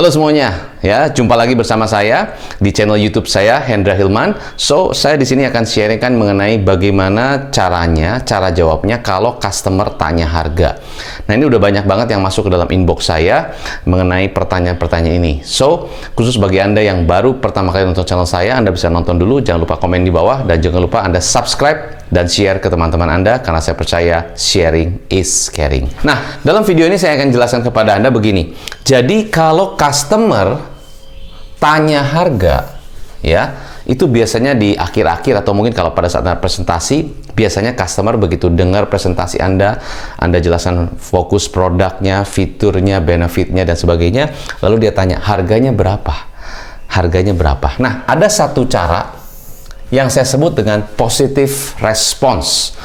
Halo semuanya, ya jumpa lagi bersama saya di channel YouTube saya Hendra Hilman. So saya di sini akan sharingkan mengenai bagaimana cara jawabnya kalau customer tanya harga. Nah ini udah banyak banget yang masuk ke dalam inbox saya mengenai pertanyaan-pertanyaan ini. So khusus bagi Anda yang baru pertama kali nonton channel saya, Anda bisa nonton dulu. Jangan lupa komen di bawah dan jangan lupa Anda subscribe dan share ke teman-teman Anda karena saya percaya sharing is caring. Nah dalam video ini saya akan jelaskan kepada Anda begini. Jadi kalau customer tanya harga, ya, itu biasanya di akhir-akhir atau mungkin kalau pada saat presentasi, biasanya customer begitu dengar presentasi Anda jelaskan fokus produknya, fiturnya, benefitnya, dan sebagainya, lalu dia tanya, harganya berapa? Harganya berapa? Nah, ada satu cara yang saya sebut dengan positive response.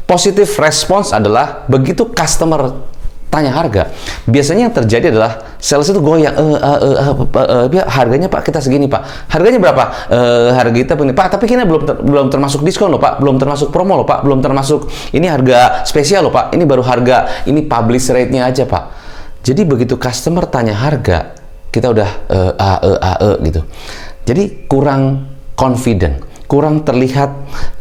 Positive response adalah begitu customer tanya harga, biasanya yang terjadi adalah sales itu goyang, harganya Pak kita segini Pak, harganya berapa? Harga kita begini Pak, tapi kita belum termasuk diskon loh Pak, belum termasuk promo loh Pak, belum termasuk ini harga spesial loh Pak, ini baru harga, ini publish rate-nya aja Pak. Jadi begitu customer tanya harga, kita udah gitu. Jadi kurang confident, kurang terlihat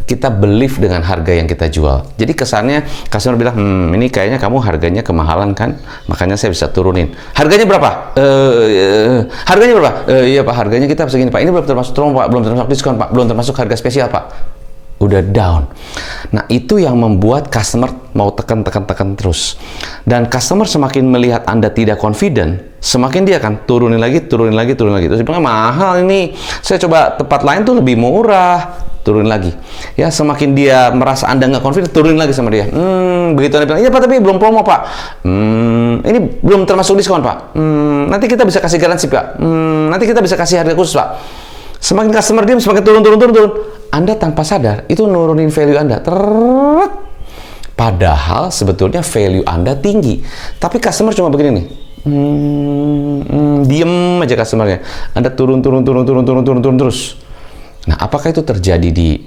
kita believe dengan harga yang kita jual. Jadi kesannya customer bilang, ini kayaknya kamu harganya kemahalan kan, makanya saya bisa turunin. Harganya berapa? Harganya berapa? Iya Pak, harganya kita segini Pak. Ini belum termasuk promo Pak, belum termasuk diskon Pak, belum termasuk harga spesial Pak. Udah down. Nah itu yang membuat customer mau tekan terus. Dan customer semakin melihat Anda tidak confident, semakin dia akan turunin lagi. Terus dia bilang, mahal ini, saya coba tempat lain tuh lebih murah, turunin lagi. Ya semakin dia merasa Anda nggak confident, turunin lagi sama dia. Begitu Anda bilang, iya Pak tapi belum promo Pak. Ini belum termasuk diskon Pak. Nanti kita bisa kasih garansi Pak. Nanti kita bisa kasih harga khusus Pak. Semakin customer diam, semakin turun. Anda tanpa sadar itu nurunin value Anda. Padahal sebetulnya value Anda tinggi. Tapi customer cuma begini nih. Diem aja customernya. Anda turun terus. Nah, apakah itu terjadi di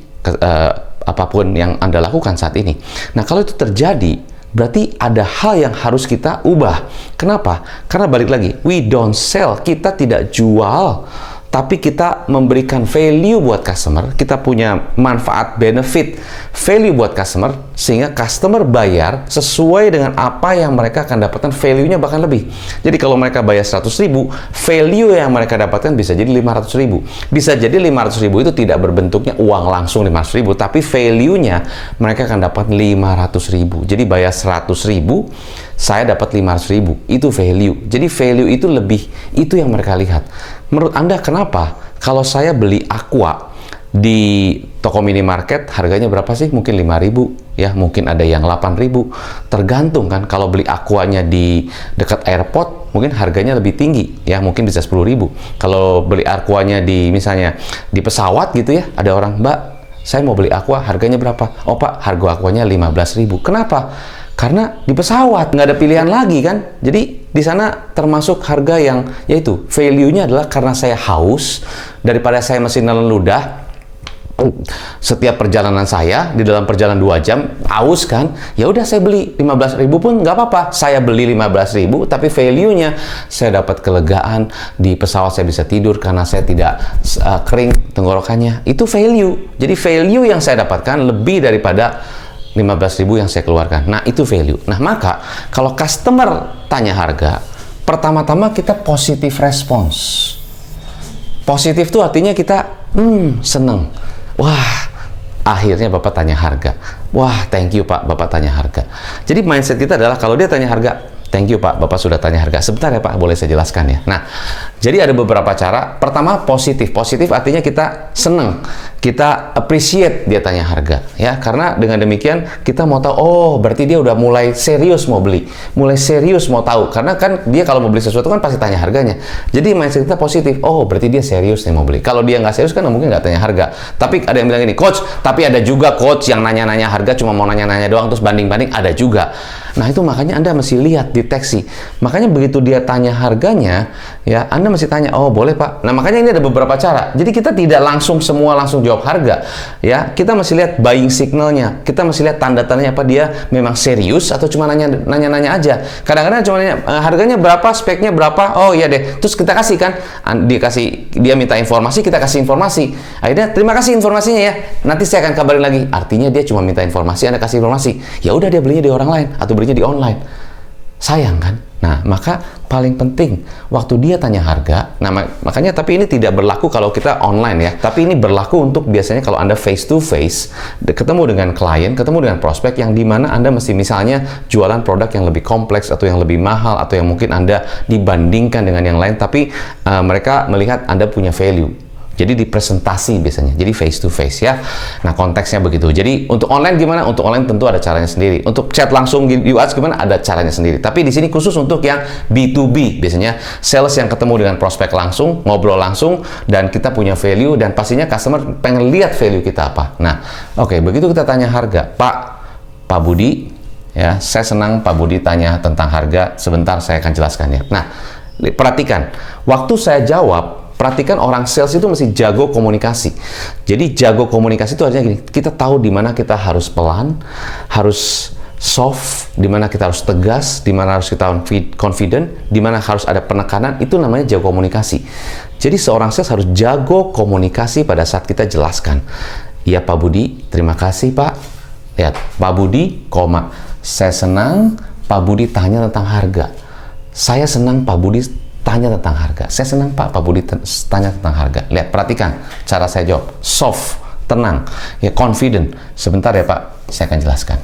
apapun yang Anda lakukan saat ini? Nah, kalau itu terjadi, berarti ada hal yang harus kita ubah. Kenapa? Karena balik lagi, we don't sell, kita tidak jual, tapi kita memberikan value buat customer, kita punya manfaat, benefit, value buat customer, sehingga customer bayar sesuai dengan apa yang mereka akan dapatkan, value-nya bahkan lebih. Jadi kalau mereka bayar 100.000, value yang mereka dapatkan bisa jadi 500.000. Bisa jadi 500.000 itu tidak berbentuknya uang langsung 500.000, tapi value-nya mereka akan dapat 500.000. Jadi bayar 100.000, saya dapat 500.000. Itu value. Jadi value itu lebih, itu yang mereka lihat. Menurut Anda kenapa? Kalau saya beli Aqua di toko minimarket harganya berapa sih? Mungkin 5.000 ya, mungkin ada yang 8.000. Tergantung kan, kalau beli Aquanya di dekat airport mungkin harganya lebih tinggi ya, mungkin bisa 10.000. Kalau beli Aquanya di misalnya di pesawat gitu ya, ada orang, "Mbak, saya mau beli Aqua, harganya berapa?" "Oh Pak, harga Aquanya 15.000. Kenapa? Karena di pesawat nggak ada pilihan lagi kan. Jadi di sana termasuk harga yang yaitu value-nya adalah karena saya haus, daripada saya mesti nelen ludah setiap perjalanan saya, di dalam perjalanan 2 jam haus kan, ya udah saya beli 15.000 pun nggak apa-apa, saya beli 15.000 tapi value-nya saya dapat kelegaan, di pesawat saya bisa tidur karena saya tidak kering tenggorokannya. Itu value. Jadi value yang saya dapatkan lebih daripada 15.000 yang saya keluarkan. Nah itu value. Nah maka kalau customer tanya harga, pertama-tama kita positive response. Positif itu artinya kita seneng. Wah, akhirnya Bapak tanya harga. Wah, thank you Pak, Bapak tanya harga. Jadi mindset kita adalah kalau dia tanya harga, thank you Pak, Bapak sudah tanya harga. Sebentar ya Pak, boleh saya jelaskan ya. Nah, jadi ada beberapa cara. Pertama, positif. Positif artinya kita seneng, kita appreciate dia tanya harga. Ya, karena dengan demikian kita mau tahu, oh berarti dia udah mulai serius mau beli. Mulai serius mau tahu. Karena kan dia kalau mau beli sesuatu kan pasti tanya harganya. Jadi mindset kita positif. Oh, berarti dia serius nih mau beli. Kalau dia nggak serius kan mungkin nggak tanya harga. Tapi ada yang bilang gini, Coach, tapi ada juga Coach yang nanya-nanya harga, cuma mau nanya-nanya doang terus banding-banding, ada juga. Nah itu makanya Anda mesti lihat, deteksi. Makanya begitu dia tanya harganya, ya Anda Anda mesti tanya, oh boleh Pak. Nah makanya ini ada beberapa cara. Jadi kita tidak langsung jawab harga, ya. Kita mesti lihat buying signalnya. Kita mesti lihat tanda-tandanya apa, dia memang serius atau cuma nanya-nanya aja. Kadang-kadang cuma nanya, harganya berapa, speknya berapa, oh iya deh. Terus kita kasih kan, dia minta informasi, kita kasih informasi. Akhirnya terima kasih informasinya ya. Nanti saya akan kabarin lagi. Artinya dia cuma minta informasi, Anda kasih informasi. Ya udah dia belinya di orang lain atau belinya di online. Sayang kan? Nah, maka paling penting waktu dia tanya harga, nah makanya tapi ini tidak berlaku kalau kita online ya, tapi ini berlaku untuk biasanya kalau Anda face to face, ketemu dengan klien, ketemu dengan prospek yang dimana Anda mesti misalnya jualan produk yang lebih kompleks atau yang lebih mahal atau yang mungkin Anda dibandingkan dengan yang lain, tapi mereka melihat Anda punya value. Jadi di presentasi biasanya, jadi face to face ya. Nah konteksnya begitu. Jadi untuk online gimana? Untuk online tentu ada caranya sendiri. Untuk chat langsung di WhatsApp gimana? Ada caranya sendiri. Tapi di sini khusus untuk yang B2B biasanya sales yang ketemu dengan prospek langsung, ngobrol langsung, dan kita punya value dan pastinya customer pengen lihat value kita apa. Nah, oke, begitu kita tanya harga, Pak Budi, ya, saya senang Pak Budi tanya tentang harga. Sebentar saya akan jelaskan ya. Nah, perhatikan, waktu saya jawab. Perhatikan orang sales itu mesti jago komunikasi. Jadi jago komunikasi itu artinya gini, kita tahu di mana kita harus pelan, harus soft, di mana kita harus tegas, di mana harus kita confident, di mana harus ada penekanan, itu namanya jago komunikasi. Jadi seorang sales harus jago komunikasi pada saat kita jelaskan. Ya Pak Budi, terima kasih Pak. Ya Pak Budi, saya senang Pak Budi tanya tentang harga. Saya senang Pak Budi tanya tentang harga. Saya senang Pak Budi tanya tentang harga. Lihat, perhatikan cara saya jawab. Soft, tenang, ya confident. Sebentar ya Pak, saya akan jelaskan.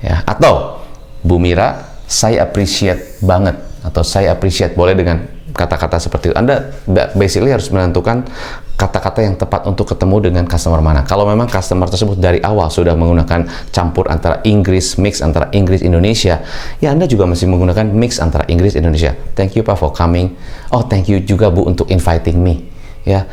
Ya, atau Bu Mira, saya appreciate banget, atau saya appreciate, boleh dengan kata-kata seperti itu. Anda basically harus menentukan kata-kata yang tepat untuk ketemu dengan customer mana. Kalau memang customer tersebut dari awal sudah menggunakan campur antara Inggris, mix antara Inggris Indonesia, ya Anda juga masih menggunakan mix antara Inggris Indonesia. Thank you Pak for coming. Oh, thank you juga Bu untuk inviting me. Ya,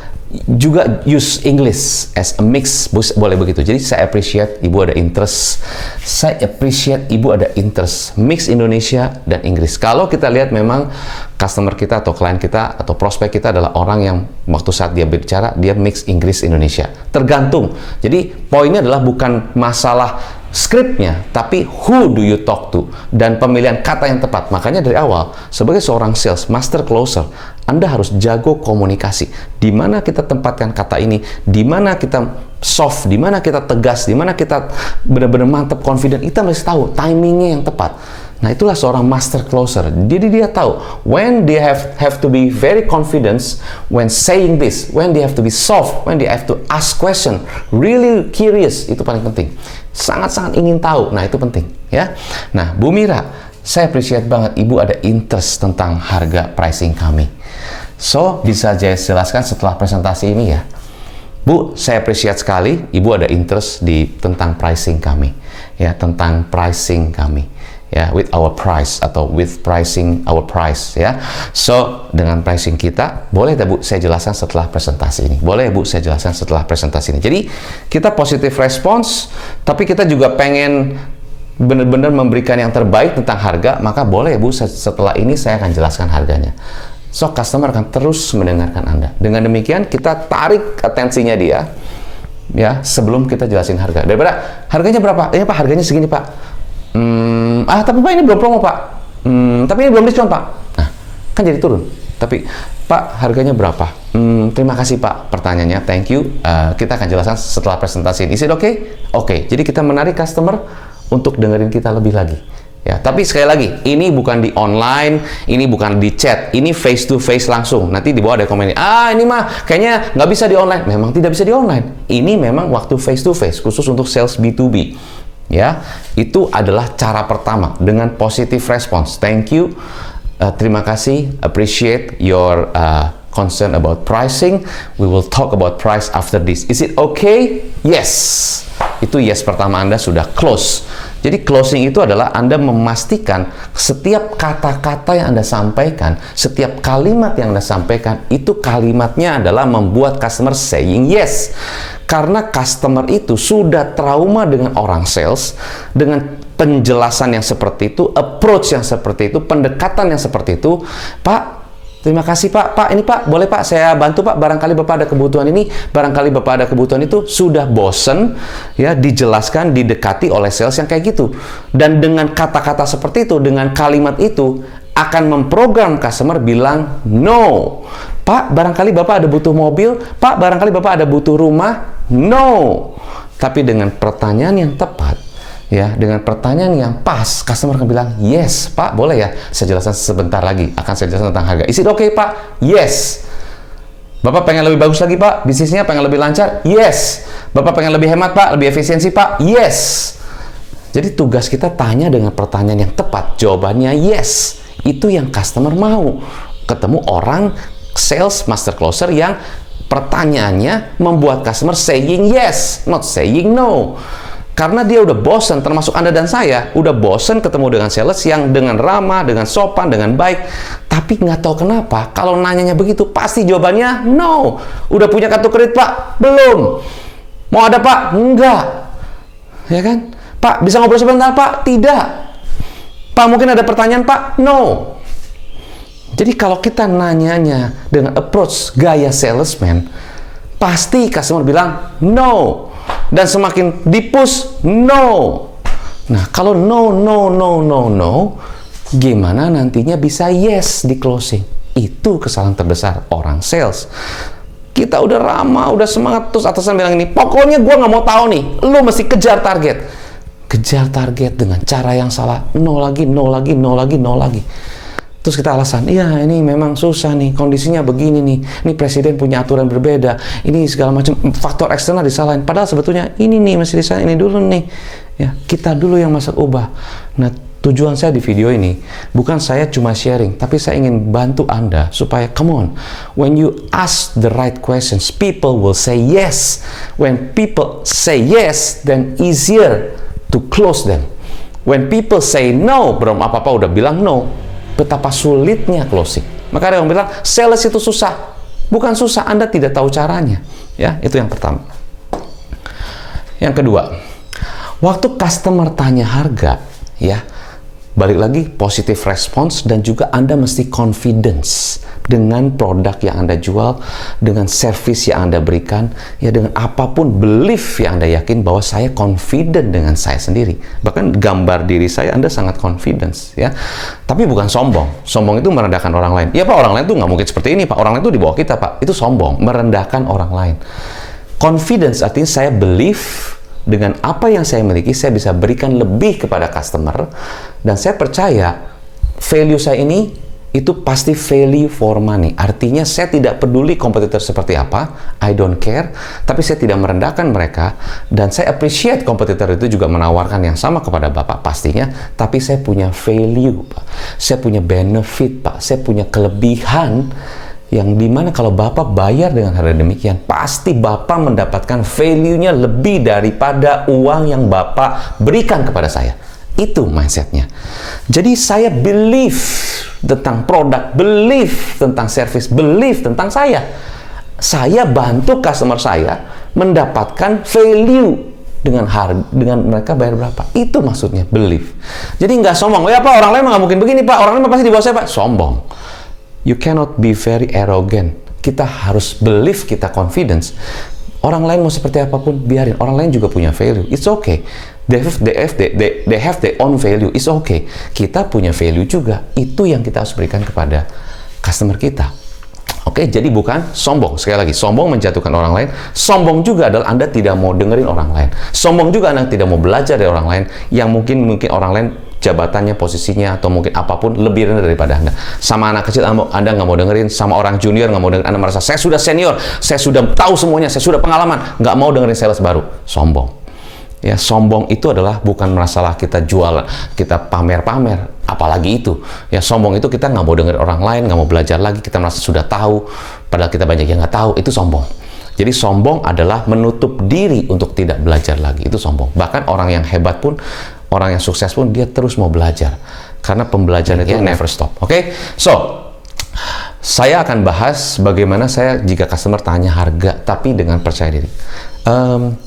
juga use English as a mix, boleh begitu. Jadi saya appreciate Ibu ada interest, saya appreciate Ibu ada interest, mix Indonesia dan Inggris. Kalau kita lihat memang customer kita atau klien kita atau prospek kita adalah orang yang waktu saat dia berbicara dia mix Inggris Indonesia, tergantung. Jadi poinnya adalah bukan masalah skripnya, tapi who do you talk to dan pemilihan kata yang tepat. Makanya dari awal sebagai seorang sales master closer, Anda harus jago komunikasi. Di mana kita tempatkan kata ini, di mana kita soft, di mana kita tegas, di mana kita benar-benar mantap confident, kita mesti tahu timingnya yang tepat. Nah, itulah seorang master closer. Jadi dia tahu when they have to be very confident when saying this, when they have to be soft, when they have to ask question, really curious, itu paling penting. Sangat-sangat ingin tahu. Nah, itu penting ya. Nah, Bu Mira, saya appreciate banget Ibu ada interest tentang harga pricing kami. So, bisa saya jelaskan setelah presentasi ini ya. Bu, saya appreciate sekali Ibu ada interest tentang pricing kami. Ya, tentang pricing kami. Ya, with our price atau with pricing our price ya. So, dengan pricing kita, boleh tak Bu saya jelaskan setelah presentasi ini? Boleh Bu saya jelaskan setelah presentasi ini. Jadi, kita positive response, tapi kita juga pengen benar-benar memberikan yang terbaik tentang harga, maka boleh Bu setelah ini saya akan jelaskan harganya. So, customer akan terus mendengarkan Anda. Dengan demikian, kita tarik atensinya dia ya, sebelum kita jelasin harga. Daripada harganya berapa? Pak, harganya segini, Pak. Tapi Pak ini belum promo Pak. Tapi ini belum diskon Pak. Nah, kan jadi turun. Tapi Pak harganya berapa? Terima kasih Pak pertanyaannya. Thank you. Kita akan jelaskan setelah presentasi ini. Is it okay? Oke. Jadi kita menarik customer untuk dengerin kita lebih lagi. Ya, tapi sekali lagi, ini bukan di online, ini bukan di chat, ini face to face langsung. Nanti di bawah ada komen, ini mah kayaknya nggak bisa di online. Memang tidak bisa di online. Ini memang waktu face to face, khusus untuk sales B2B. Ya, itu adalah cara pertama dengan positive response. Thank you, terima kasih, appreciate your concern about pricing. We will talk about price after this. Is it okay? Yes. Itu yes pertama Anda sudah close. Jadi closing itu adalah Anda memastikan setiap kata-kata yang Anda sampaikan, setiap kalimat yang Anda sampaikan, itu kalimatnya adalah membuat customer saying yes. Karena customer itu sudah trauma dengan orang sales, dengan penjelasan yang seperti itu, approach yang seperti itu, pendekatan yang seperti itu. Pak, Terima kasih Pak. Pak, ini Pak, boleh Pak saya bantu Pak? Barangkali Bapak ada kebutuhan ini, barangkali Bapak ada kebutuhan itu. Sudah bosen ya dijelaskan, didekati oleh sales yang kayak gitu. Dan dengan kata-kata seperti itu, dengan kalimat itu akan memprogram customer bilang no. Pak, barangkali Bapak ada butuh mobil. Pak, barangkali Bapak ada butuh rumah. No. Tapi dengan pertanyaan yang tepat, ya, dengan pertanyaan yang pas, customer akan bilang, yes, Pak, boleh ya? Saya jelaskan sebentar lagi. Akan saya jelaskan tentang harga. Is it okay, Pak? Yes. Bapak pengen lebih bagus lagi, Pak? Bisnisnya pengen lebih lancar? Yes. Bapak pengen lebih hemat, Pak? Lebih efisiensi, Pak? Yes. Jadi tugas kita tanya dengan pertanyaan yang tepat. Jawabannya yes. Itu yang customer mau. Ketemu orang sales master closer yang pertanyaannya membuat customer saying yes, not saying no. Karena dia udah bosen, termasuk Anda dan saya, udah bosen ketemu dengan sales yang dengan ramah, dengan sopan, dengan baik. Tapi nggak tahu kenapa, kalau nanyanya begitu, pasti jawabannya no. Udah punya kartu kredit, Pak? Belum. Mau ada, Pak? Enggak. Ya kan? Pak, bisa ngobrol sebentar, Pak? Tidak. Pak, mungkin ada pertanyaan, Pak? No. Jadi kalau kita nanyanya dengan approach gaya salesman, pasti customer bilang no. Dan semakin di-push, no. Nah, kalau no, gimana nantinya bisa yes di closing? Itu kesalahan terbesar orang sales. Kita udah ramah, udah semangat, terus atasan bilang ini, pokoknya gue nggak mau tahu nih, lu mesti kejar target. Kejar target dengan cara yang salah, no lagi. Terus kita alasan, iya ini memang susah nih, kondisinya begini nih, ini presiden punya aturan berbeda, ini segala macam faktor eksternal disalahin. Padahal sebetulnya ini nih masih disalahin, ini dulu nih, ya kita dulu yang masak ubah. Nah, tujuan saya di video ini bukan saya cuma sharing, tapi saya ingin bantu Anda supaya come on, when you ask the right questions, people will say yes. When people say yes, then easier to close them. When people say no, belum apa-apa udah bilang no, betapa sulitnya closing. Maka ada yang bilang sales itu susah. Bukan susah, Anda tidak tahu caranya. Ya, itu yang pertama. Yang kedua, waktu customer tanya harga, ya, balik lagi positive response dan juga Anda mesti confidence dengan produk yang Anda jual, dengan service yang Anda berikan, ya dengan apapun belief yang Anda yakin bahwa saya confident dengan saya sendiri. Bahkan gambar diri saya Anda sangat confidence, ya. Tapi bukan sombong. Sombong itu merendahkan orang lain. Ya Pak, orang lain tuh nggak mungkin seperti ini Pak. Orang lain tuh di bawah kita Pak. Itu sombong, merendahkan orang lain. Confidence artinya saya believe dengan apa yang saya miliki, saya bisa berikan lebih kepada customer, dan saya percaya value saya ini itu pasti value for money. Artinya saya tidak peduli kompetitor seperti apa, I don't care, tapi saya tidak merendahkan mereka, dan saya appreciate kompetitor itu juga menawarkan yang sama kepada Bapak pastinya, tapi saya punya value Pak, saya punya benefit Pak, saya punya kelebihan yang dimana kalau Bapak bayar dengan harga demikian, pasti Bapak mendapatkan value-nya lebih daripada uang yang Bapak berikan kepada saya. Itu mindsetnya. Jadi saya believe tentang produk, believe tentang service, believe tentang saya. Saya bantu customer saya mendapatkan value dengan harga, dengan mereka bayar berapa. Itu maksudnya believe. Jadi nggak sombong. Oh ya Pak, orang lain nggak mungkin begini Pak, orang lain pasti di bawah saya Pak. Sombong. You cannot be very arrogant. Kita harus believe, kita confidence. Orang lain mau seperti apapun, biarin. Orang lain juga punya value. It's okay. They have their own value. It's okay. Kita punya value juga. Itu yang kita harus berikan kepada customer kita. Oke, jadi bukan sombong. Sekali lagi, sombong menjatuhkan orang lain. Sombong juga adalah Anda tidak mau dengerin orang lain. Sombong juga Anda tidak mau belajar dari orang lain yang mungkin orang lain jabatannya, posisinya, atau mungkin apapun lebih rendah daripada Anda. Sama anak kecil Anda nggak mau dengerin, sama orang junior nggak mau dengerin. Anda merasa saya sudah senior, saya sudah tahu semuanya, saya sudah pengalaman, nggak mau dengerin sales baru. Sombong. Ya, sombong itu adalah bukan masalah kita jual, kita pamer-pamer, apalagi itu. Ya, sombong itu kita nggak mau dengerin orang lain, nggak mau belajar lagi, kita merasa sudah tahu, padahal kita banyak yang nggak tahu. Itu sombong. Jadi sombong adalah menutup diri untuk tidak belajar lagi. Itu sombong. Bahkan orang yang hebat pun, orang yang sukses pun, dia terus mau belajar. Karena pembelajaran itu never stop. Oke? So, saya akan bahas bagaimana saya jika customer tanya harga, tapi dengan percaya diri.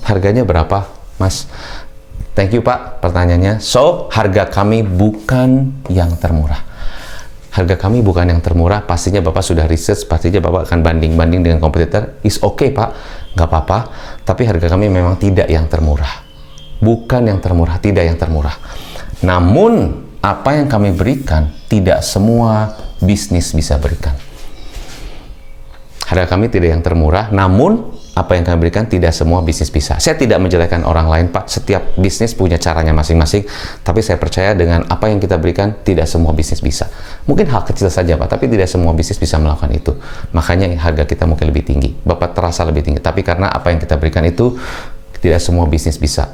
Harganya berapa, Mas? Thank you, Pak, pertanyaannya. So, harga kami bukan yang termurah. harga kami bukan yang termurah, pastinya Bapak sudah research, pastinya Bapak akan banding-banding dengan kompetitor. Is okay Pak, nggak apa-apa, tapi harga kami memang tidak yang termurah. Bukan yang termurah, tidak yang termurah. Namun, apa yang kami berikan, tidak semua bisnis bisa berikan. Harga kami tidak yang termurah, namun apa yang kami berikan tidak semua bisnis bisa. Saya tidak menjelekkan orang lain, Pak. Setiap bisnis punya caranya masing-masing, tapi saya percaya dengan apa yang kita berikan, tidak semua bisnis bisa. Mungkin hal kecil saja, Pak, tapi tidak semua bisnis bisa melakukan itu. Makanya harga kita mungkin lebih tinggi. Bapak terasa lebih tinggi, tapi karena apa yang kita berikan itu, tidak semua bisnis bisa.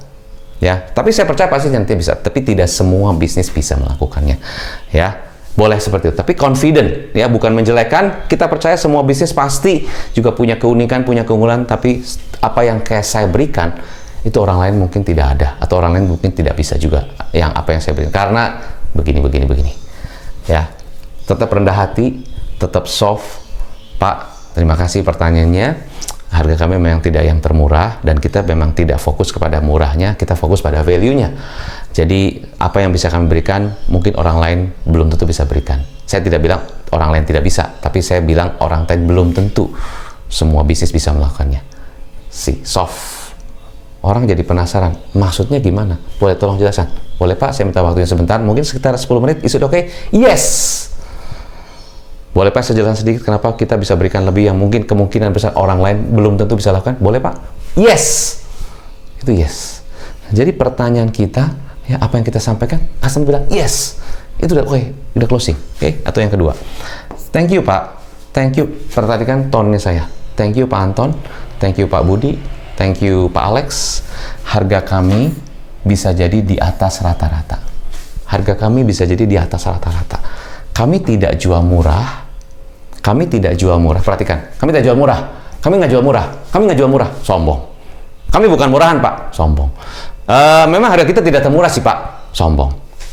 Ya, tapi saya percaya pasti nanti bisa, tapi tidak semua bisnis bisa melakukannya. Ya. Boleh seperti itu, tapi confident, ya, bukan menjelekkan. Kita percaya semua bisnis pasti juga punya keunikan, punya keunggulan, tapi apa yang kayak saya berikan, itu orang lain mungkin tidak ada, atau orang lain mungkin tidak bisa juga, yang apa yang saya berikan, karena begini. Ya, tetap rendah hati, tetap soft, Pak, terima kasih pertanyaannya. Harga kami memang tidak yang termurah, dan kita memang tidak fokus kepada murahnya, kita fokus pada value-nya. Jadi, apa yang bisa kami berikan, mungkin orang lain belum tentu bisa berikan. Saya tidak bilang orang lain tidak bisa, tapi saya bilang orang lain belum tentu semua bisnis bisa melakukannya. Soft. Orang jadi penasaran, maksudnya gimana? Boleh tolong jelaskan? Boleh Pak, saya minta waktunya sebentar, mungkin sekitar 10 menit, is it okay? Yes! Boleh Pak, saya jelaskan sedikit kenapa kita bisa berikan lebih yang mungkin kemungkinan besar orang lain belum tentu bisa lakukan? Boleh Pak? Yes! Itu yes. Jadi pertanyaan kita, ya, apa yang kita sampaikan, customer bilang yes. Itu udah oke, udah closing. Oke? Atau yang kedua, thank you Pak. Thank you. Perhatikan tone-nya saya. Thank you Pak Anton. Thank you Pak Budi. Thank you Pak Alex. Harga kami bisa jadi di atas rata-rata. Harga kami bisa jadi di atas rata-rata. Kami tidak jual murah. Kami tidak jual murah. Perhatikan, kami tidak jual murah. Kami nggak jual murah. Kami nggak jual murah. Sombong. Kami bukan murahan, Pak. Sombong. Memang harga kita tidak termurah sih, Pak. Sombong.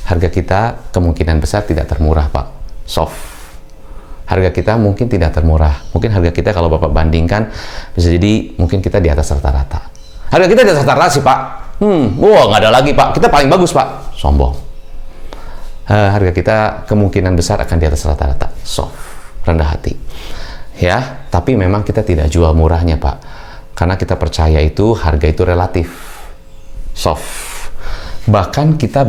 Harga kita kemungkinan besar tidak termurah, Pak. Soft. Harga kita mungkin tidak termurah. Mungkin harga kita kalau Bapak bandingkan, bisa jadi mungkin kita di atas rata-rata. Harga kita di atas rata-rata sih, Pak. Wah, nggak ada lagi, Pak. Kita paling bagus, Pak. Sombong. Harga kita kemungkinan besar akan di atas rata-rata. Soft. Rendah hati, ya, tapi memang kita tidak jual murahnya Pak, karena kita percaya itu harga itu relatif. Soft. Bahkan kita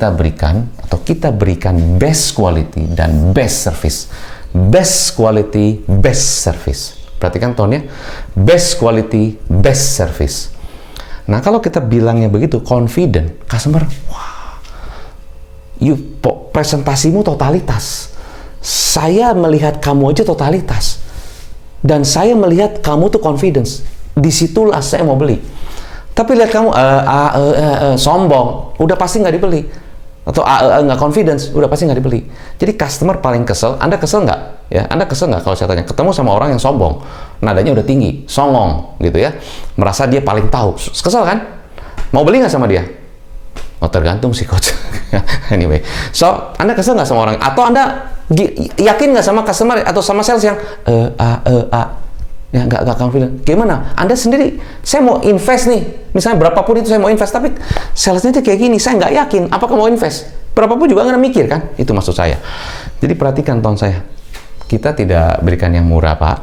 berikan atau kita berikan best quality dan best service. Best quality, best service. Perhatikan tone-nya, best quality, best service. Nah, kalau kita bilangnya begitu, confident, customer, wah, presentasimu totalitas. Saya melihat kamu aja totalitas, dan saya melihat kamu tuh confidence. Disitulah saya mau beli. Tapi lihat kamu sombong, udah pasti nggak dibeli. Atau nggak confidence, udah pasti nggak dibeli. Jadi customer paling kesel. Anda kesel nggak? Ya, Anda kesel nggak kalau saya tanya? Ketemu sama orang yang sombong, nadanya udah tinggi, songong, gitu ya, merasa dia paling tahu. Kesel kan? Mau beli nggak sama dia? Oh, tergantung sih coach. Anyway, so Anda kesel nggak sama orang? Atau Anda yakin nggak sama customer atau sama sales yang ya nggak confident? Gimana? Anda sendiri, saya mau invest nih, misalnya berapapun itu saya mau invest, tapi salesnya itu kayak gini, saya nggak yakin. Apakah mau invest? Berapapun juga nggak mikir kan? Itu maksud saya. Jadi perhatikan tone saya. Kita tidak berikan yang murah, Pak.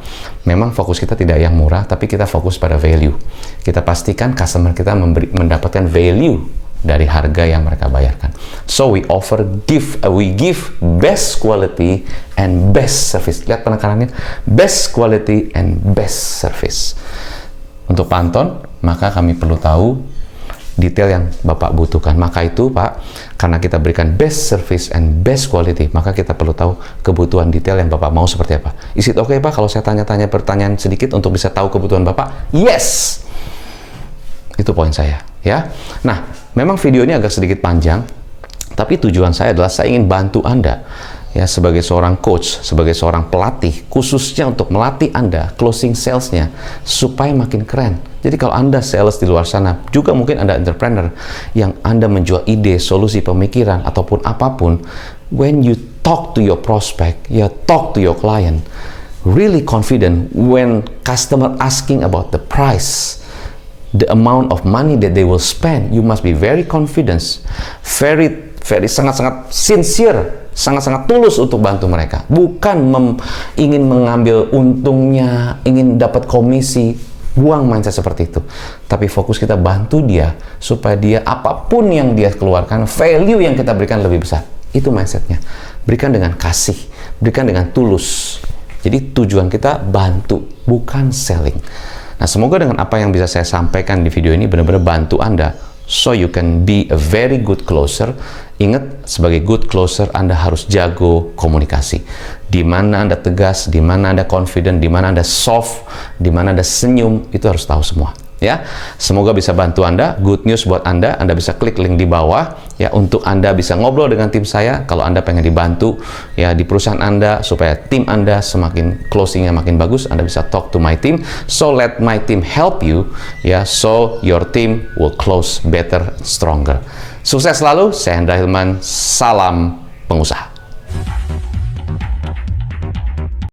Memang fokus kita tidak yang murah, tapi kita fokus pada value. Kita pastikan customer kita mendapatkan value dari harga yang mereka bayarkan. So we give best quality and best service. Lihat penekanannya, best quality and best service. Untuk Pak Anton, maka kami perlu tahu detail yang Bapak butuhkan. Maka itu Pak, karena kita berikan best service and best quality, maka kita perlu tahu kebutuhan detail yang Bapak mau seperti apa. Is it okay Pak kalau saya tanya-tanya pertanyaan sedikit untuk bisa tahu kebutuhan Bapak? Yes! Itu poin saya, ya. Nah, memang video ini agak sedikit panjang, tapi tujuan saya adalah saya ingin bantu Anda, ya, sebagai seorang coach, sebagai seorang pelatih, khususnya untuk melatih Anda closing salesnya supaya makin keren. Jadi kalau Anda sales di luar sana, juga mungkin Anda entrepreneur yang Anda menjual ide, solusi, pemikiran, ataupun apapun, when you talk to your prospect, you talk to your client, really confident when customer asking about the price, the amount of money that they will spend, you must be very confident, very sangat-sangat sincere sangat-sangat tulus untuk bantu mereka, bukan ingin mengambil untungnya, ingin dapat komisi. Buang mindset seperti itu, tapi fokus kita bantu dia supaya dia apapun yang dia keluarkan, value yang kita berikan lebih besar. Itu mindsetnya. Berikan dengan kasih, berikan dengan tulus. Jadi tujuan kita bantu, bukan selling. Nah, semoga dengan apa yang bisa saya sampaikan di video ini benar-benar bantu Anda, so you can be a very good closer. Ingat, sebagai good closer Anda harus jago komunikasi. Di mana Anda tegas, di mana Anda confident, di mana Anda soft, di mana Anda senyum, itu harus tahu semua. Ya, semoga bisa bantu Anda. Good news buat Anda bisa klik link di bawah ya untuk Anda bisa ngobrol dengan tim saya kalau Anda pengen dibantu ya di perusahaan Anda supaya tim Anda semakin closingnya makin bagus. Anda bisa talk to my team, so let my team help you ya, so your team will close better, stronger. Sukses selalu. Saya Hendra Hilman, salam pengusaha.